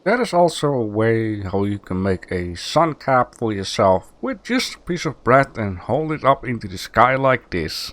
That is also a way how you can make a sun cap for yourself with just a piece of bread and hold it up into the sky like this.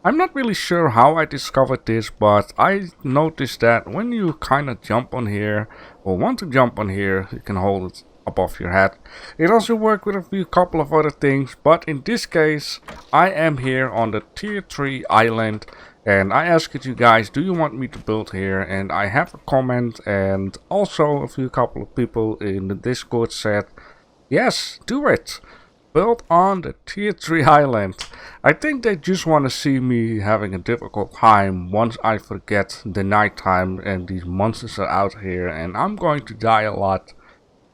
I'm not really sure how I discovered this, but I noticed that when you kinda jump on here or want to jump on here, you can hold it above your head. It also works with a couple of other things, but in this case I am here on the tier 3 island. And I asked you guys, do you want me to build here? And I have a comment, and also a couple of people in the Discord said, yes, do it. Build on the tier 3 island. I think they just want to see me having a difficult time once I forget the nighttime and these monsters are out here and I'm going to die a lot.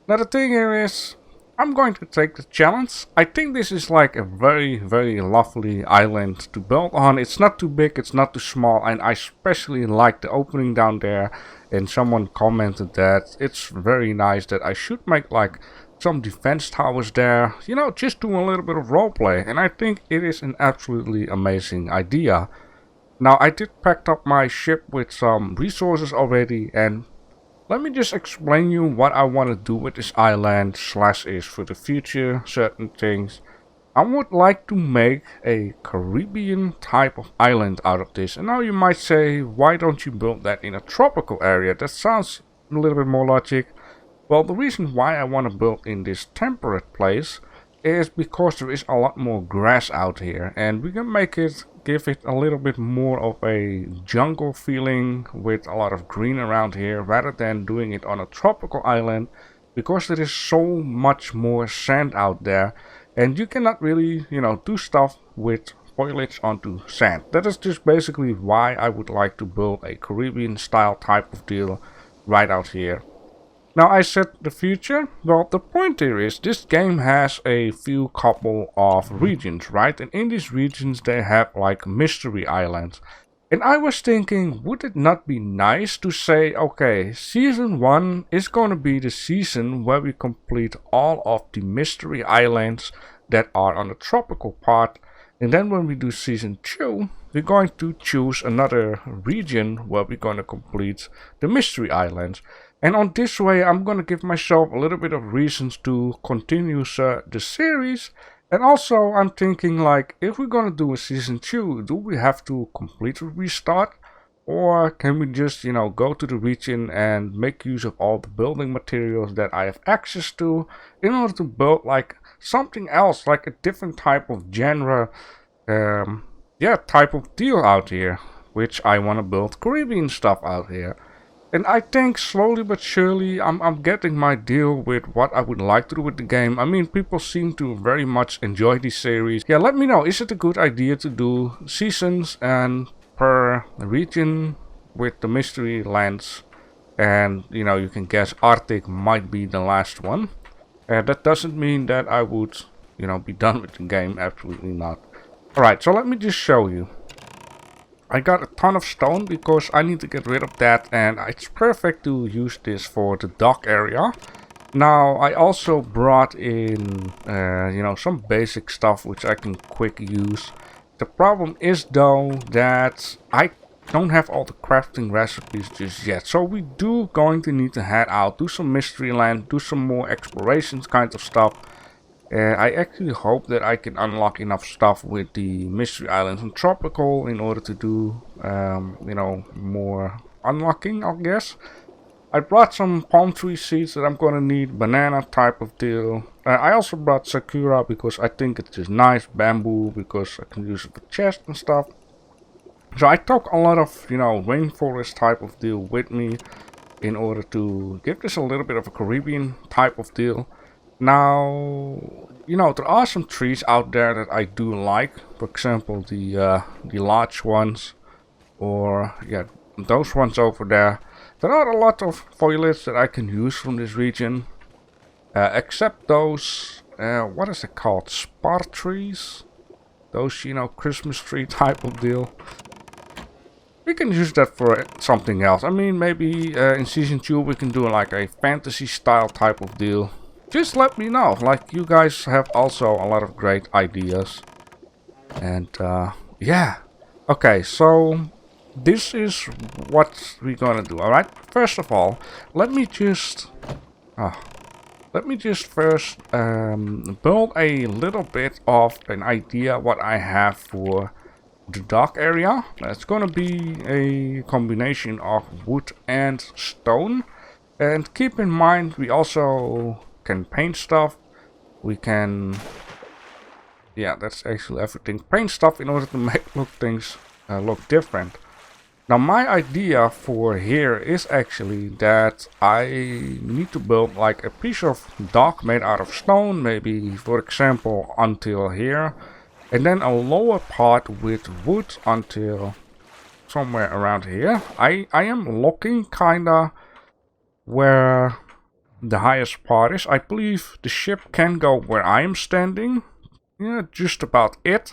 Now the thing here is, I'm going to take the challenge. I think this is like a very lovely island to build on. It's not too big, it's not too small, and I especially like the opening down there. And someone commented that it's very nice that I should make like some defense towers there. You know, just do a little bit of roleplay. And I think it is an absolutely amazing idea. Now I did pack up my ship with some resources already, and let me just explain you what I want to do with this island / is for the future, certain things. I would like to make a Caribbean type of island out of this. And now you might say, why don't you build that in a tropical area? That sounds a little bit more logic. Well, the reason why I want to build in this temperate place is because there is a lot more grass out here. And we can give it a little bit more of a jungle feeling with a lot of green around here rather than doing it on a tropical island, because there is so much more sand out there and you cannot really, you know, do stuff with foliage onto sand. That is just basically why I would like to build a Caribbean style type of deal right out here. Now I said the future, well the point here is this game has a few couple of regions, right? And in these regions they have like mystery islands. And I was thinking, would it not be nice to say, okay, season 1 is going to be the season where we complete all of the mystery islands that are on the tropical part. And then when we do season 2, we're going to choose another region where we're going to complete the mystery islands. And on this way, I'm going to give myself a little bit of reasons to continue the series. And also, I'm thinking like, if we're going to do a season 2, do we have to completely restart? Or can we just, you know, go to the region and make use of all the building materials that I have access to in order to build like something else, like a different type of genre, type of deal out here, which I want to build Caribbean stuff out here. And I think slowly but surely I'm getting my deal with what I would like to do with the game. I mean, people seem to very much enjoy this series. Yeah, let me know, is it a good idea to do seasons and per region with the mystery lands? And, you know, you can guess Arctic might be the last one. That doesn't mean that I would, you know, be done with the game. Absolutely not. Alright, so let me just show you. I got a ton of stone because I need to get rid of that, and it's perfect to use this for the dock area. Now I also brought in you know, some basic stuff which I can quick use. The problem is though that I don't have all the crafting recipes just yet, so we do going to need to head out, do some mystery land, do some more explorations kind of stuff. I actually hope that I can unlock enough stuff with the mystery islands and tropical in order to do, you know, more unlocking, I guess. I brought some palm tree seeds that I'm going to need, banana type of deal. I also brought sakura because I think it's just nice, bamboo because I can use it for chest and stuff. So I took a lot of, you know, rainforest type of deal with me in order to give this a little bit of a Caribbean type of deal. Now, you know, there are some trees out there that I do like. For example, the large ones, or yeah, those ones over there. There are a lot of foliage that I can use from this region, except those, what is it called, spar trees? Those, you know, Christmas tree type of deal. We can use that for something else. I mean, maybe in season 2 we can do like a fantasy style type of deal. Just let me know, like you guys have also a lot of great ideas. And yeah, okay, so this is what we're gonna do. Alright, first of all, let me just Let me just first build a little bit of an idea what I have for the dock area. It's gonna be a combination of wood and stone. And keep in mind, we also can paint stuff. We can... yeah, that's actually everything. Paint stuff in order to make things look different. Now my idea for here is actually that I need to build like a piece of dock made out of stone, maybe for example until here, and then a lower part with wood until somewhere around here. I am looking kinda where the highest part is. I believe the ship can go where I am standing. Yeah, just about it.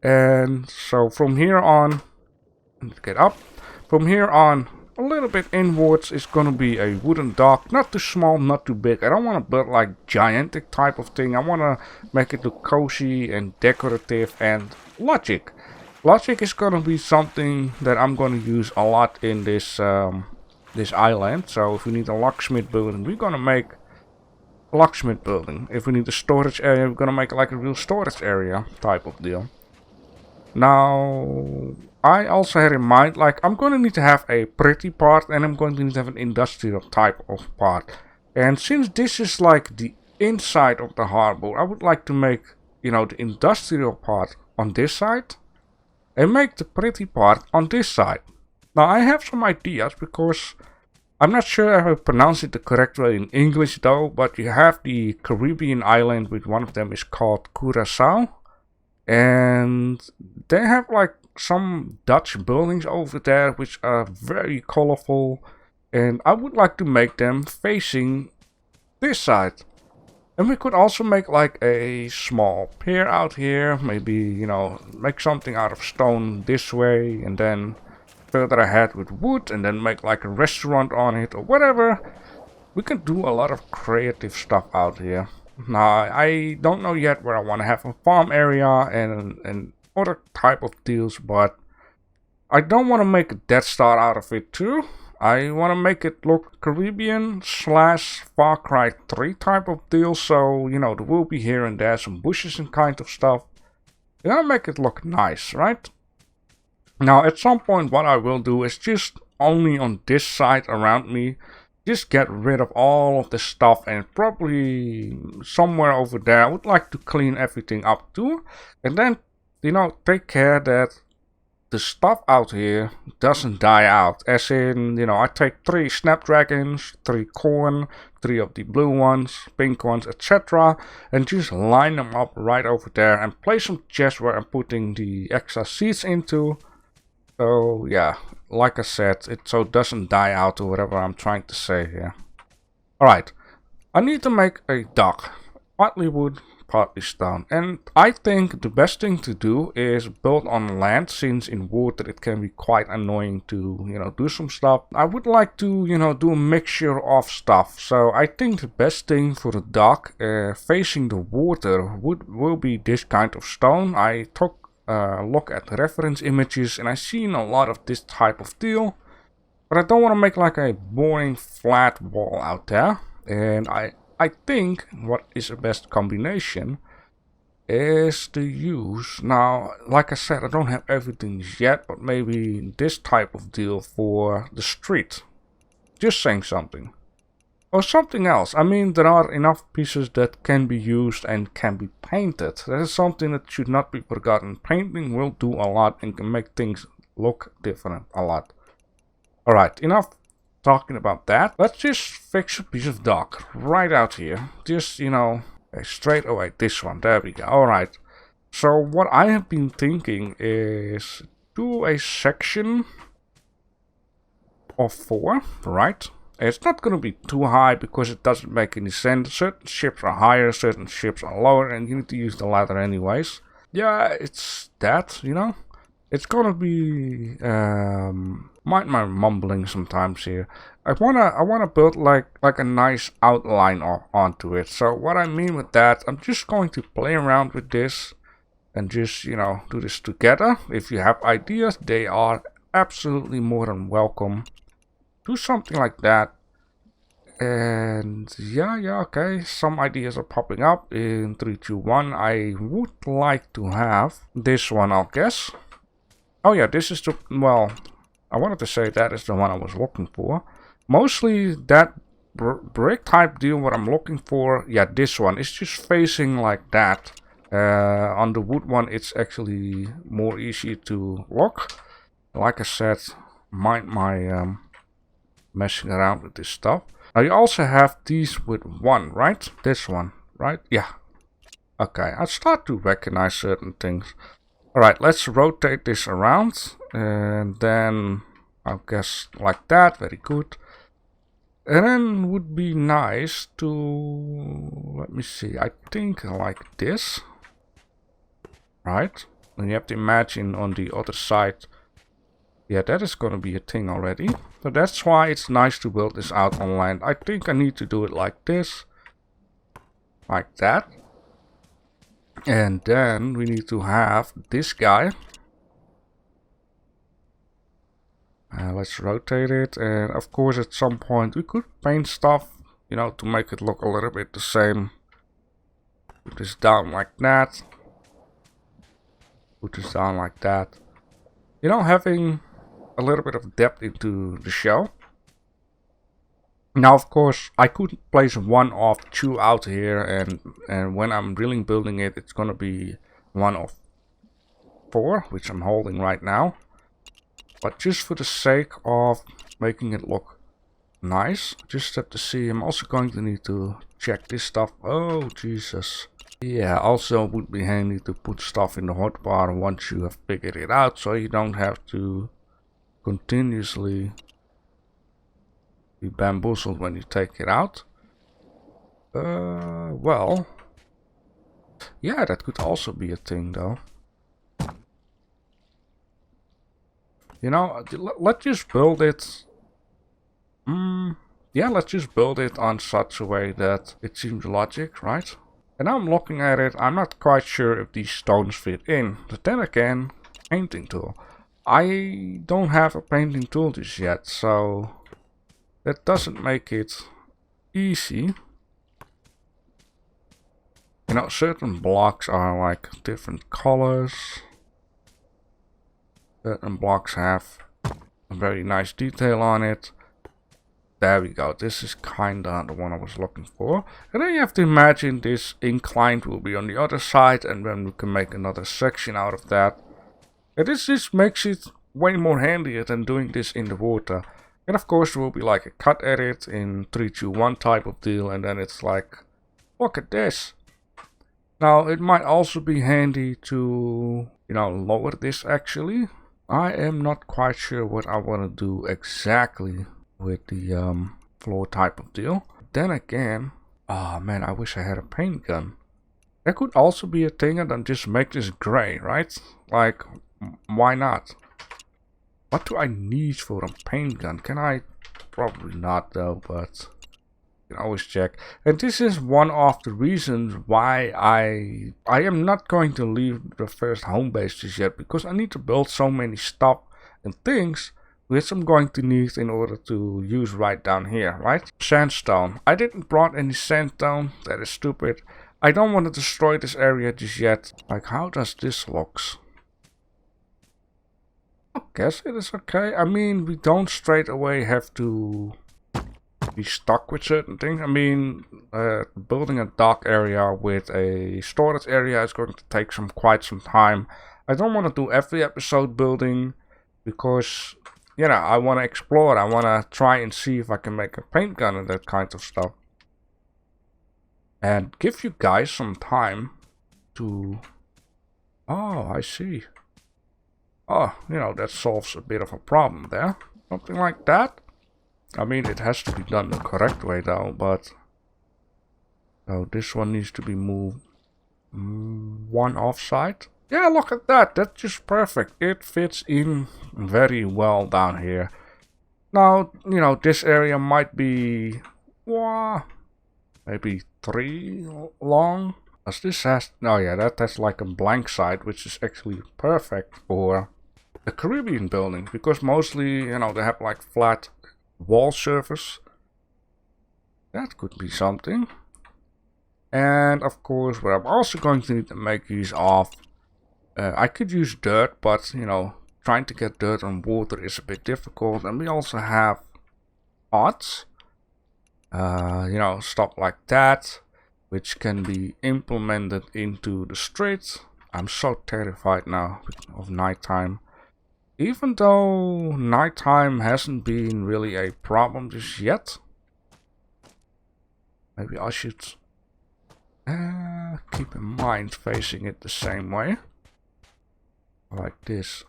And so from here on, let's get up. From here on, a little bit inwards is gonna be a wooden dock. Not too small, not too big. I don't want to build like gigantic type of thing. I want to make it look cozy and decorative and logic. Logic is gonna be something that I'm gonna use a lot in this this island. So if we need a locksmith building, we're gonna make a locksmith building. If we need a storage area, we're gonna make like a real storage area type of deal. Now, I also had in mind, like, I'm going to need to have a pretty part and I'm going to need to have an industrial type of part. And since this is like the inside of the harbor, I would like to make, you know, the industrial part on this side and make the pretty part on this side. Now, I have some ideas because I'm not sure if I pronounce it the correct way in English though, but you have the Caribbean island, with one of them is called Curaçao. And they have like some Dutch buildings over there which are very colorful, and I would like to make them facing this side. And we could also make like a small pier out here, maybe, you know, make something out of stone this way, and then further ahead with wood, and then make like a restaurant on it or whatever. We can do a lot of creative stuff out here. Now, I don't know yet where I want to have a farm area and other type of deals, but I don't want to make a Death Star out of it too. I want to make it look Caribbean / Far Cry 3 type of deal, so, you know, there will be here and there some bushes and kind of stuff. You gotta make it look nice, right? Now, at some point what I will do is just only on this side around me, just get rid of all of the stuff, and probably somewhere over there I would like to clean everything up too. And then, you know, take care that the stuff out here doesn't die out. As in, you know, I take 3 snapdragons, 3 corn, 3 of the blue ones, pink ones, etc. and just line them up right over there and place some chests where I'm putting the extra seeds into. So yeah, like I said, it so it doesn't die out or whatever I'm trying to say here. Alright, I need to make a dock. Partly wood, partly stone. And I think the best thing to do is build on land, since in water it can be quite annoying to, you know, do some stuff. I would like to, you know, do a mixture of stuff. So I think the best thing for the dock facing the water will be this kind of stone. I took look at reference images and I've seen a lot of this type of deal, but I don't want to make like a boring flat wall out there. And I think what is the best combination is to use, now like I said, I don't have everything yet, but maybe this type of deal for the street, just saying something. Or something else. I mean, there are enough pieces that can be used and can be painted. That is something that should not be forgotten. Painting will do a lot and can make things look different a lot. Alright, enough talking about that. Let's just fix a piece of dock right out here. Just, you know, straight away. This one. There we go. Alright. So what I have been thinking is do a section of 4, right? It's not going to be too high because it doesn't make any sense. Certain ships are higher, certain ships are lower, and you need to use the ladder anyways. Yeah, it's that, you know. It's going to be mind my mumbling sometimes here. I wanna build like a nice outline onto it. So what I mean with that, I'm just going to play around with this and just, you know, do this together. If you have ideas, they are absolutely more than welcome. Do something like that, And yeah, okay. Some ideas are popping up in 3, 2, 1. I would like to have this one, I'll guess. Oh yeah, this is the, well, I wanted to say that is the one I was looking for. Mostly that brick type deal, what I'm looking for. Yeah, this one is just facing like that. On the wood one, it's actually more easy to lock. Like I said, mind my messing around with this stuff. Now you also have these with one, right? This one, right? Yeah. Okay, I start to recognize certain things. Alright, let's rotate this around. And then, I guess like that, very good. And then would be nice to, let me see, I think like this. Right? And you have to imagine on the other side. Yeah, that is going to be a thing already. So that's why it's nice to build this out on land. I think I need to do it like this. Like that. And then we need to have this guy. Let's rotate it. And of course at some point we could paint stuff, you know, to make it look a little bit the same. Put this down like that. Put this down like that. You know, having a little bit of depth into the shell. Now of course I could place one of 2 out here, and when I'm really building it, it's gonna be one of 4, which I'm holding right now. But just for the sake of making it look nice, just have to see, I'm also going to need to check this stuff. Oh Jesus. Yeah, also would be handy to put stuff in the hotbar once you have figured it out, so you don't have to continuously be bamboozled when you take it out. Well, yeah, that could also be a thing though. You know, let's just build it. Yeah, let's just build it on such a way that it seems logic, right? And now I'm looking at it, I'm not quite sure if these stones fit in. But then again, painting tool. I don't have a painting tool just yet, so that doesn't make it easy. You know, certain blocks are like different colors. Certain blocks have a very nice detail on it. There we go, this is kinda the one I was looking for. And then you have to imagine this inclined will be on the other side, and then we can make another section out of that. And this just makes it way more handier than doing this in the water. And of course there will be like a cut edit in 3, 2, 1 type of deal, and then it's like, look at this. Now it might also be handy to, you know, lower this actually. I am not quite sure what I want to do exactly with the floor type of deal. Then again, oh man, I wish I had a paint gun. That could also be a thing, and then just make this gray, right? Like, why not? What do I need for a paint gun? Can I? Probably not though, but you can always check. And this is one of the reasons why I am not going to leave the first home base just yet, because I need to build so many stuff and things which I'm going to need in order to use right down here, right? Sandstone. I didn't brought any sandstone. That is stupid. I don't want to destroy this area just yet. Like, how does this look? I guess it is okay. I mean, we don't straight away have to be stuck with certain things. I mean, building a dock area with a storage area is going to take quite some time. I don't want to do every episode building, because, you know, I want to explore. I want to try and see if I can make a paint gun and that kind of stuff. And give you guys some time to... Oh, I see. Oh, you know, that solves a bit of a problem there. Something like that. I mean, it has to be done the correct way though, but... So this one needs to be moved one offside. Yeah, look at that. That's just perfect. It fits in very well down here. Now, you know, this area might be... maybe 3 long. As this has... Oh yeah, that's like a blank side, which is actually perfect for the Caribbean building. Because mostly, you know, they have like flat wall surface. That could be something. And of course, what I'm also going to need to make use of, I could use dirt, but you know, trying to get dirt on water is a bit difficult. And we also have pots, you know, stuff like that, which can be implemented into the streets. I'm so terrified now of nighttime. Even though nighttime hasn't been really a problem just yet. Maybe I should keep in mind facing it the same way. Like this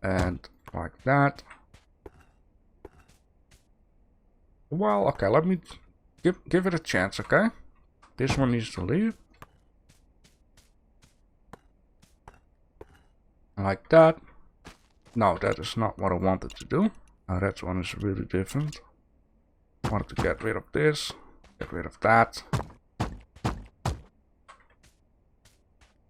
and like that. Well, okay, let me give it a chance, okay? This one needs to leave. Like that. No, that is not what I wanted to do. That one is really different. I wanted to get rid of this. Get rid of that.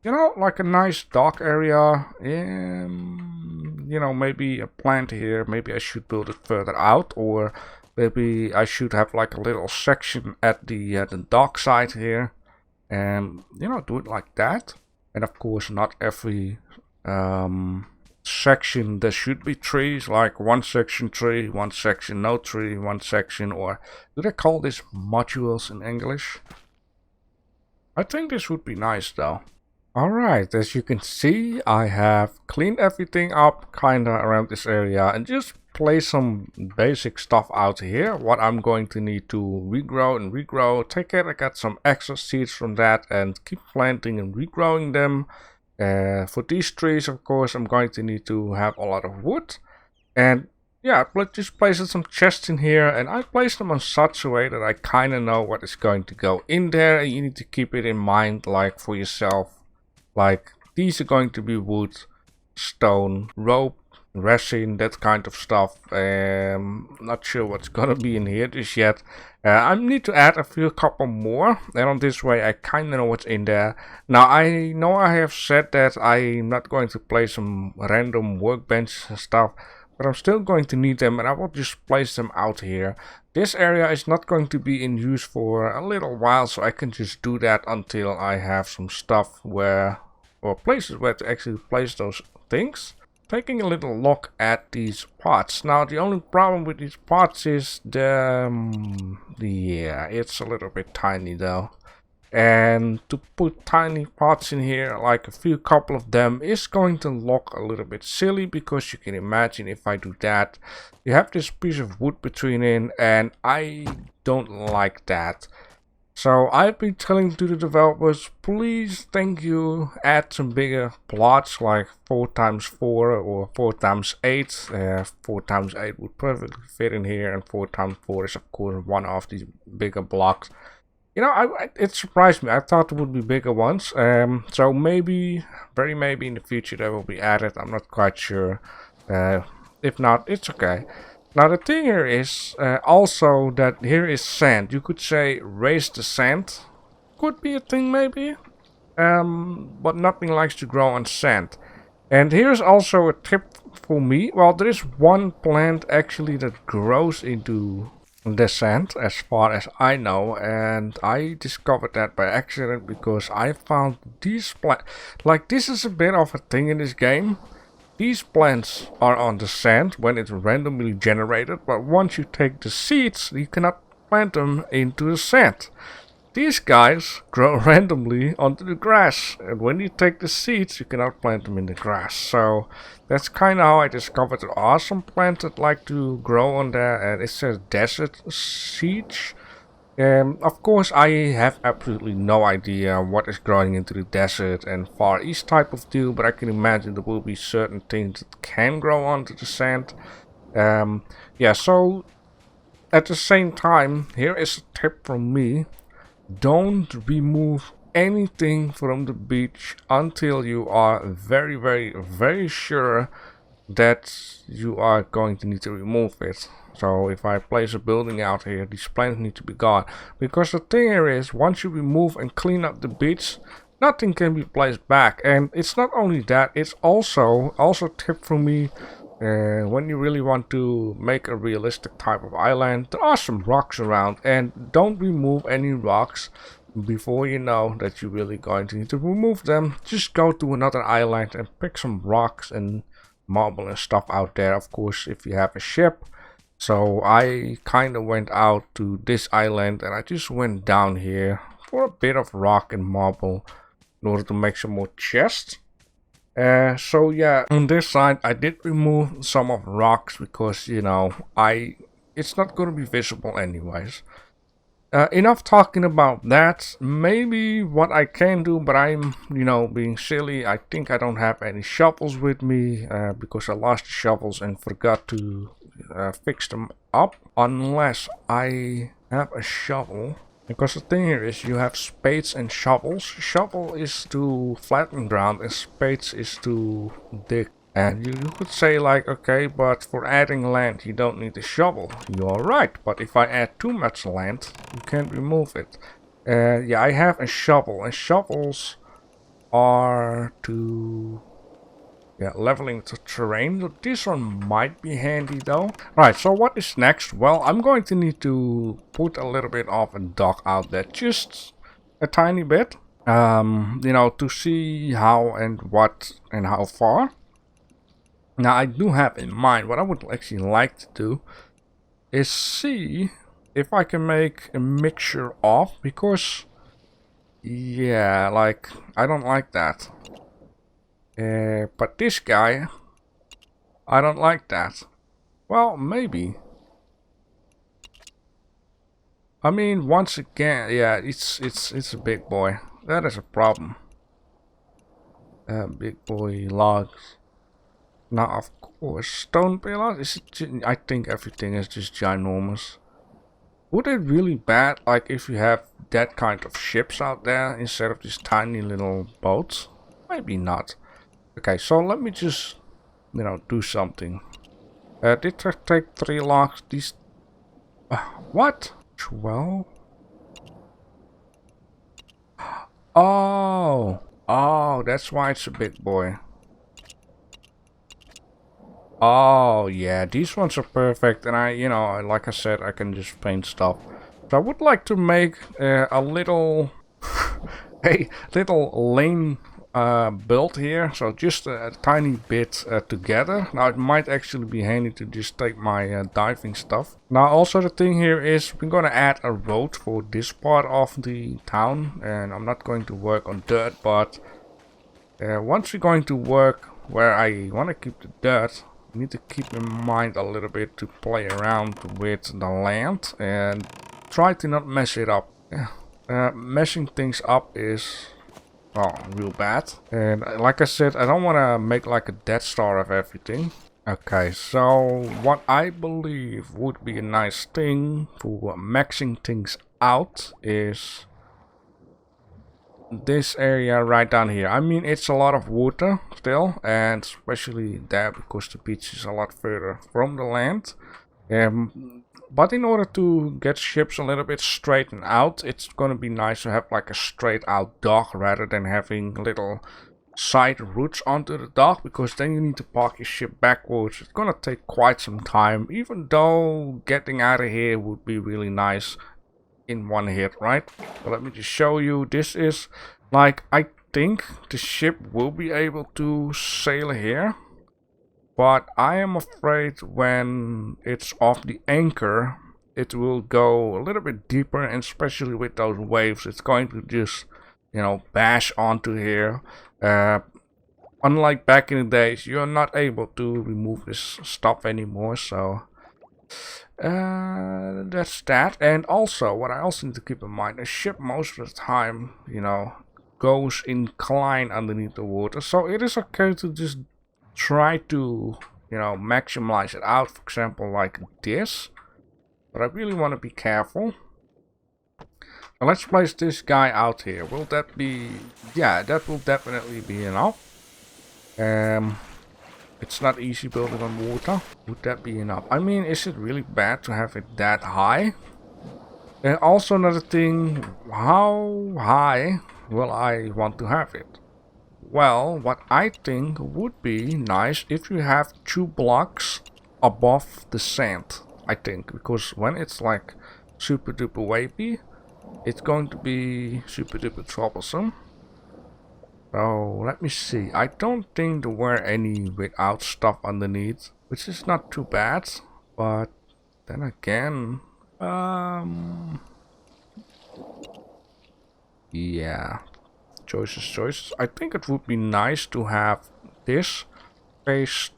You know, like a nice dock area. You know, maybe a plant here. Maybe I should build it further out. Or maybe I should have like a little section at the dock side here. And, you know, do it like that. And of course, not every section there should be trees, like one section tree, one section no tree, one section, or do they call this modules in English? I think this would be nice though. Alright, as you can see, I have cleaned everything up kinda around this area and just place some basic stuff out here. What I'm going to need to regrow and regrow. Take care, I got some extra seeds from that and keep planting and regrowing them. For these trees, of course, I'm going to need to have a lot of wood. And yeah, I just placed some chests in here, and I placed them on such a way that I kind of know what is going to go in there. And you need to keep it in mind, like for yourself. Like, these are going to be wood, stone, rope, resin, that kind of stuff. Not sure what's gonna be in here just yet. I need to add a couple more, and on this way I kind of know what's in there. Now I know I have said that I'm not going to place some random workbench stuff, but I'm still going to need them, and I will just place them out here. This area is not going to be in use for a little while, so I can just do that until I have some stuff where, or places where to actually place those things. Taking a little look at these pots. Now the only problem with these pots is yeah, it's a little bit tiny though. And to put tiny pots in here, like a couple of them, is going to look a little bit silly, because you can imagine if I do that, you have this piece of wood between it, and I don't like that. So I've been telling to the developers, please, thank you, add some bigger plots, like 4x4 or 4x8. 4x8 would perfectly fit in here, and 4x4 is of course one of these bigger blocks. You know, it surprised me. I thought it would be bigger ones. So maybe, very maybe in the future they will be added. I'm not quite sure. If not, it's okay. Now the thing here is also that here is sand. You could say raise the sand. Could be a thing maybe. But nothing likes to grow on sand. And here's also a tip for me. Well, there is one plant actually that grows into the sand, as far as I know, and I discovered that by accident because I found these plants. Like, this is a bit of a thing in this game. These plants are on the sand when it's randomly generated, but once you take the seeds, you cannot plant them into the sand. These guys grow randomly onto the grass, and when you take the seeds, you cannot plant them in the grass. So that's kind of how I discovered there are some plants that like to grow on there, and it says desert siege. Of course, I have absolutely no idea what is growing into the desert and Far East type of deal, but I can imagine there will be certain things that can grow onto the sand. Yeah, so at the same time, here is a tip from me. Don't remove anything from the beach until you are very, very, very sure that you are going to need to remove it. So if I place a building out here, these plants need to be gone. Because the thing here is, once you remove and clean up the beach, nothing can be placed back. And it's not only that, it's also a tip from me. When you really want to make a realistic type of island, there are some rocks around, and don't remove any rocks before you know that you're really going to need to remove them. Just go to another island and pick some rocks and marble and stuff out there, of course, if you have a ship. So I kind of went out to this island and I just went down here for a bit of rock and marble in order to make some more chests. So yeah, on this side I did remove some of rocks because, you know, it's not going to be visible anyways. Enough talking about that. Maybe what I can do, but I'm, you know, being silly. I think I don't have any shovels with me because I lost the shovels and forgot to fix them up. Unless I have a shovel. Because the thing here is you have spades and shovels. Shovel is to flatten ground and spades is to dig. And you could say like, okay, but for adding land you don't need a shovel. You're right, but if I add too much land, you can't remove it. Yeah, I have a shovel, and shovels are to leveling the terrain. So this one might be handy though. Right, so what is next? Well, I'm going to need to put a little bit of a dock out there, just a tiny bit. You know, to see how and what and how far. Now, I do have in mind what I would actually like to do is see if I can make a mixture of, because, yeah, like, I don't like that. But this guy, I don't like that. Well, maybe. I mean, once again, yeah, it's a big boy. That is a problem. Big boy logs. Now, of course, stone pillars, I think everything is just ginormous. Would it really bad, like, if you have that kind of ships out there instead of these tiny little boats? Maybe not. Okay, so let me just, you know, do something. Did I take 3 logs? These... what? 12? Oh! Oh, that's why it's a big boy. Oh, yeah, these ones are perfect, and you know, like I said, I can just paint stuff. So I would like to make a little, a little lane build here, so just a tiny bit together. Now, it might actually be handy to just take my diving stuff. Now, also the thing here is we're gonna add a road for this part of the town, and I'm not going to work on dirt, but once we're going to work where I want to keep the dirt, need to keep in mind a little bit to play around with the land and try to not mess it up. Messing things up is, oh, real bad. And like I said, I don't want to make like a Death Star of everything. Okay, so what I believe would be a nice thing for maxing things out is this area right down here. I mean, it's a lot of water still, and especially there because the beach is a lot further from the land. But in order to get ships a little bit straightened out, it's gonna be nice to have like a straight out dock rather than having little side routes onto the dock, because then you need to park your ship backwards. It's gonna take quite some time, even though getting out of here would be really nice in one hit, right? So let me just show you. This is like, I think the ship will be able to sail here, but I am afraid when it's off the anchor it will go a little bit deeper, and especially with those waves it's going to just, you know, bash onto here. Unlike back in the days, you're not able to remove this stuff anymore, so that's that. And also, what I also need to keep in mind, a ship most of the time, you know, goes inclined underneath the water, so it is okay to just try to, you know, maximize it out, for example, like this. But I really want to be careful. Now let's place this guy out here. Will that be... yeah, that will definitely be enough. It's not easy building on water. Would that be enough? I mean, is it really bad to have it that high? And also another thing, how high will I want to have it? Well, what I think would be nice if you have 2 blocks above the sand, I think, because when it's like super duper wavy, it's going to be super duper troublesome. So let me see. I don't think there were any without stuff underneath, which is not too bad. But then again, yeah, choices. I think it would be nice to have this face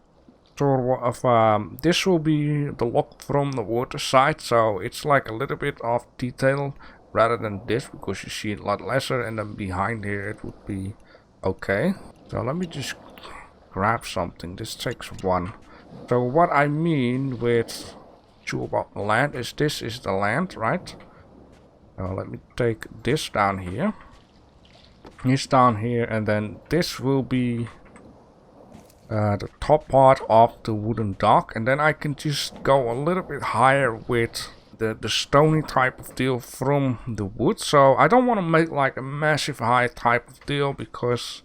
sort of. This will be the lock from the water side, so it's like a little bit of detail rather than this, because you see it a lot lesser, and then behind here it would be okay. So let me just grab something. This takes 1. So what I mean with 2 about the land is this is the land, right? Let me take this down here. This down here, and then this will be the top part of the wooden dock, and then I can just go a little bit higher with the stony type of deal from the wood. So I don't want to make like a massive high type of deal, because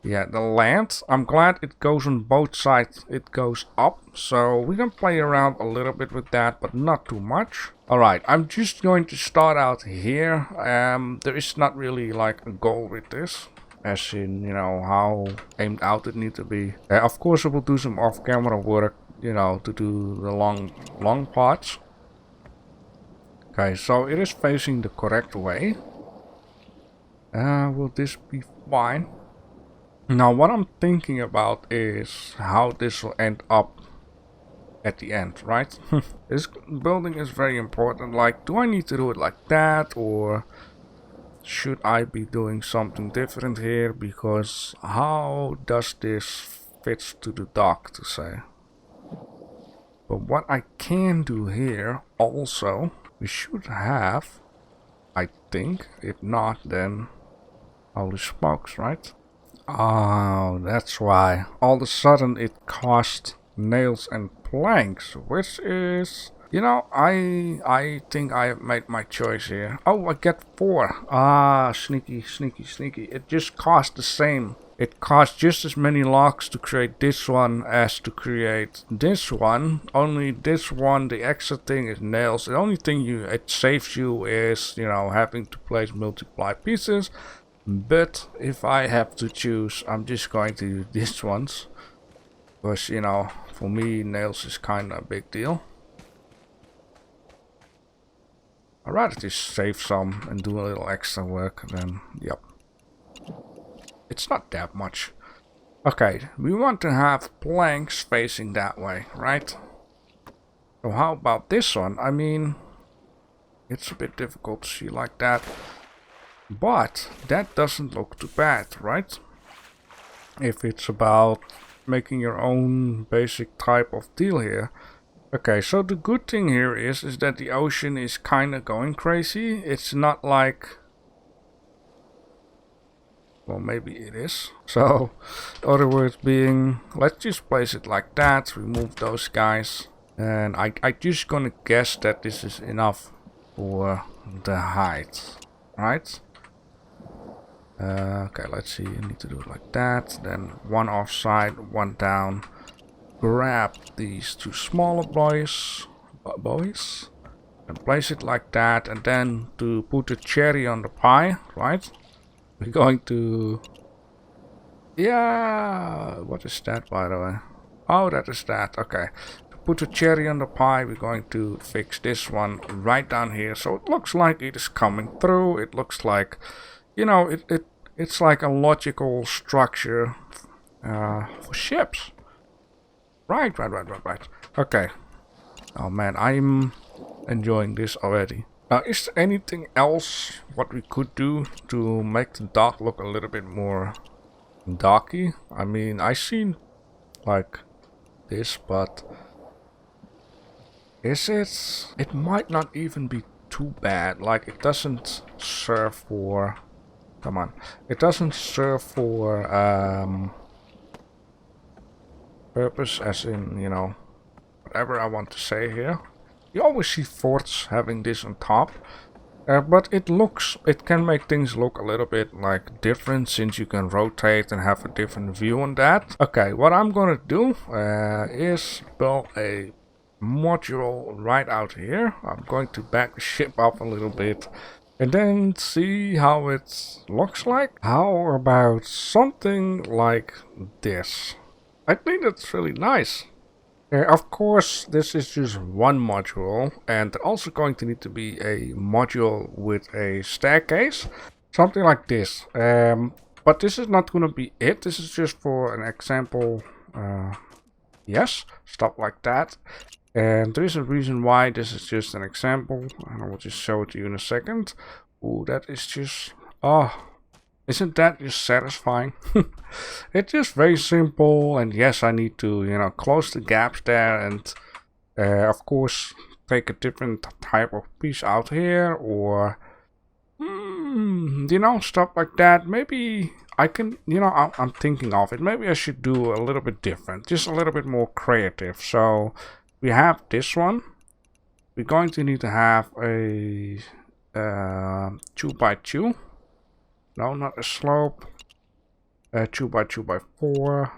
yeah, the land, I'm glad it goes on both sides, it goes up, so we can play around a little bit with that, but not too much. Alright, I'm just going to start out here. There is not really like a goal with this, as in, you know, how aimed out it needs to be. Of course I will do some off-camera work, you know, to do the long parts. Okay, so it is facing the correct way. Will this be fine? Now what I'm thinking about is how this will end up at the end, right? This building is very important. Like, do I need to do it like that, or should I be doing something different here? Because how does this fit to the dock, to say? But what I can do here also, we should have, I think, if not, then holy smokes, right? Oh, that's why. All of a sudden it cost nails and planks, which is, you know, I think I have made my choice here. Oh, I get 4. Ah, sneaky. It just cost the same. It costs just as many logs to create this one as to create this one. Only this one, the extra thing is nails. The only thing it saves you is, you know, having to place multiply pieces. But if I have to choose, I'm just going to use these ones. Because, you know, for me, nails is kind of a big deal. I'd rather just save some and do a little extra work than, yep. It's not that much. Okay, we want to have planks facing that way, right? So how about this one? I mean, it's a bit difficult to see like that. But that doesn't look too bad, right? If it's about making your own basic type of deal here. Okay, so the good thing here is that the ocean is kind of going crazy. It's not like... well, maybe it is. So, other words being, let's just place it like that, remove those guys. And I just gonna guess that this is enough for the height, right? Okay, let's see, I need to do it like that. Then 1 offside, 1 down. Grab these 2 smaller boys, and place it like that. And then to put the cherry on the pie, right? We're going to... yeah, what is that, by the way? Oh, that is that, okay. To put the cherry on the pie, we're going to fix this one right down here. So it looks like it is coming through. It looks like, you know, it's like a logical structure for ships. Right. Okay. Oh man, I'm enjoying this already. Now, is there anything else what we could do to make the dock look a little bit more docky? I mean, I seen like this, but is it? It might not even be too bad. Like, it doesn't serve for... come on. It doesn't serve for purpose, as in, you know, whatever I want to say here. You always see forts having this on top. But it can make things look a little bit like different since you can rotate and have a different view on that. Okay, what I'm gonna do is build a module right out here. I'm going to back the ship up a little bit and then see how it looks like. How about something like this? I think that's really nice. Of course, this is just one module, and also going to need to be a module with a staircase, something like this. But this is not going to be it. This is just for an example. Yes, stuff like that. And there is a reason why this is just an example, and I will just show it to you in a second. Oh, that is just... Oh, isn't that just satisfying? It's just very simple, and yes, I need to, you know, close the gaps there, and of course take a different type of piece out here, or you know, stuff like that. Maybe I can, you know, I'm thinking of it. Maybe I should do a little bit different, just a little bit more creative. So we have this one. We're going to need to have a 2x2. No, not a slope. 2x2x4.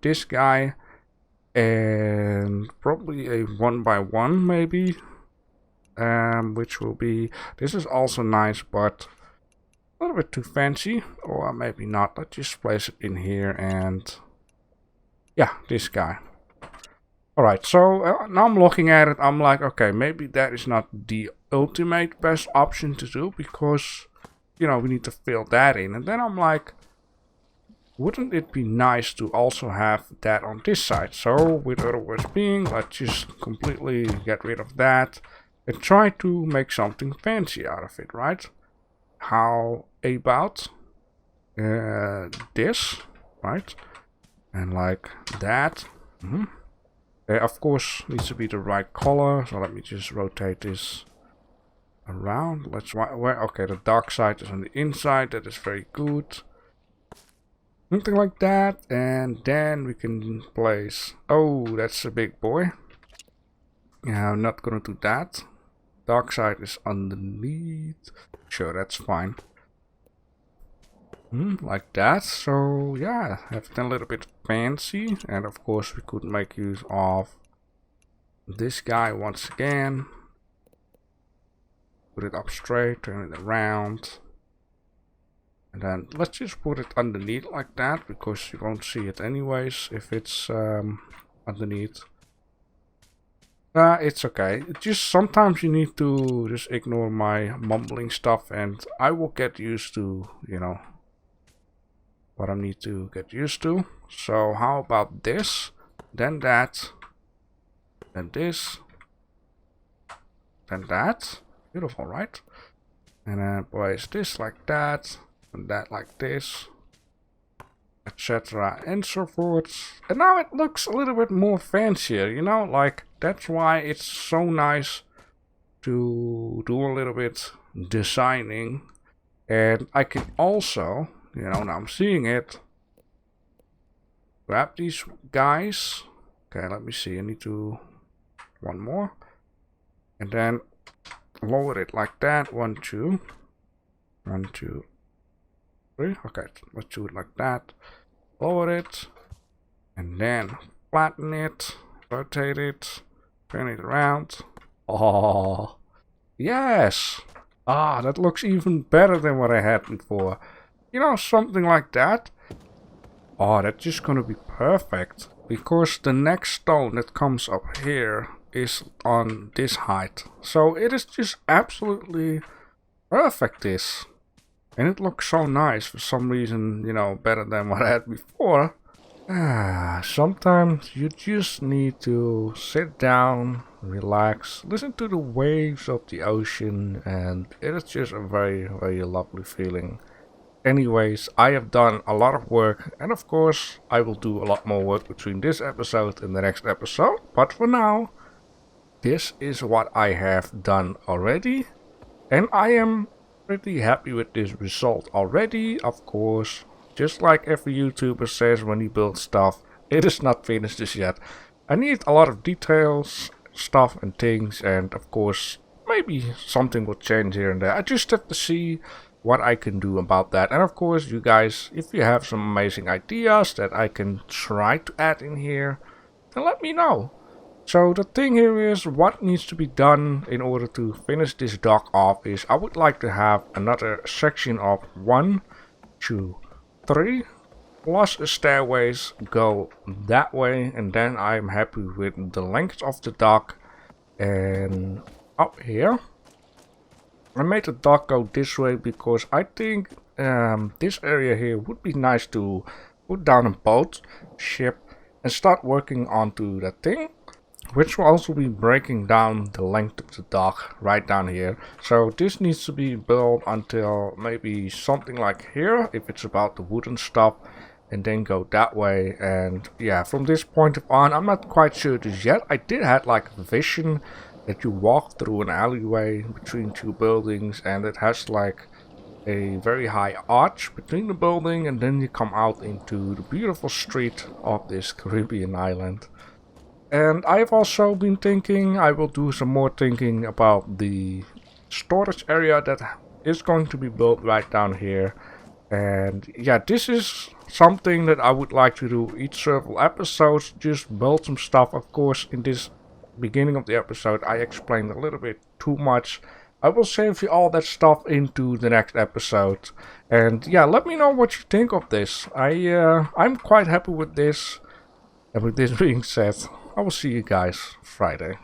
This guy. And probably a 1x1 maybe. Which will be... This is also nice, but a little bit too fancy. Or maybe not. Let's just place it in here and... Yeah, this guy. Alright, so now I'm looking at it. I'm like, okay, maybe that is not the ultimate best option to do, because... You know, we need to fill that in. And then I'm like, wouldn't it be nice to also have that on this side? So, with other words being, let's just completely get rid of that and try to make something fancy out of it, right? How about this, right? And like that. Of course, needs to be the right color. So let me just rotate this around. Let's okay, the dark side is on the inside. That is very good. Something like that, and then we can place... Oh, that's a big boy. Yeah, I'm not gonna do that. Dark side is underneath. Sure, that's fine. Like that. So yeah, have it a little bit fancy, and of course we could make use of this guy once again. Put it up straight, turn it around. And then let's just put it underneath like that, because you won't see it anyways if it's underneath. It's okay. Just sometimes you need to just ignore my mumbling stuff, and I will get used to, you know, what I need to get used to. So how about this? Then that. Then this. Then that. Beautiful, right? And then place this like that, and that like this, etc. and so forth. And now it looks a little bit more fancier, you know, like that's why it's so nice to do a little bit designing. And I can also, you know, now I'm seeing it, grab these guys. Okay, let me see, I need to, one more, and then lower it like that. 1, 2, 1, 2, 3. Okay, let's do it like that. Lower it, and then flatten it, rotate it, turn it around. Oh, yes! Ah, that looks even better than what I had before. You know, something like that. Oh, that's just gonna be perfect, because the next stone that comes up here is on this height. So it is just absolutely perfect, this. And it looks so nice for some reason, you know, better than what I had before. Sometimes you just need to sit down, relax, listen to the waves of the ocean, and it is just a very, very lovely feeling. Anyways, I have done a lot of work, and of course I will do a lot more work between this episode and the next episode. But for now, this is what I have done already, and I am pretty happy with this result already. Of course, just like every YouTuber says when he builds stuff, it is not finished just yet. I need a lot of details, stuff and things, and of course maybe something will change here and there. I just have to see what I can do about that. And of course, you guys, if you have some amazing ideas that I can try to add in here, then let me know. So the thing here is, what needs to be done in order to finish this dock off is I would like to have another section of 1, 2, 3 plus a stairways go that way, and then I'm happy with the length of the dock. And up here I made the dock go this way because I think this area here would be nice to put down a boat, ship, and start working onto that thing, which will also be breaking down the length of the dock right down here. So this needs to be built until maybe something like here, if it's about the wooden stuff, and then go that way. And yeah, from this point on, I'm not quite sure just yet. I did have like a vision that you walk through an alleyway between 2 buildings, and it has like a very high arch between the building, and then you come out into the beautiful street of this Caribbean island. And I've also been thinking I will do some more thinking about the storage area that is going to be built right down here. And yeah, this is something that I would like to do each several episodes, just build some stuff. Of course, in this beginning of the episode I explained a little bit too much. I will save you all that stuff into the next episode. And yeah, let me know what you think of this. I'm quite happy with this. And with this being said, I will see you guys Friday.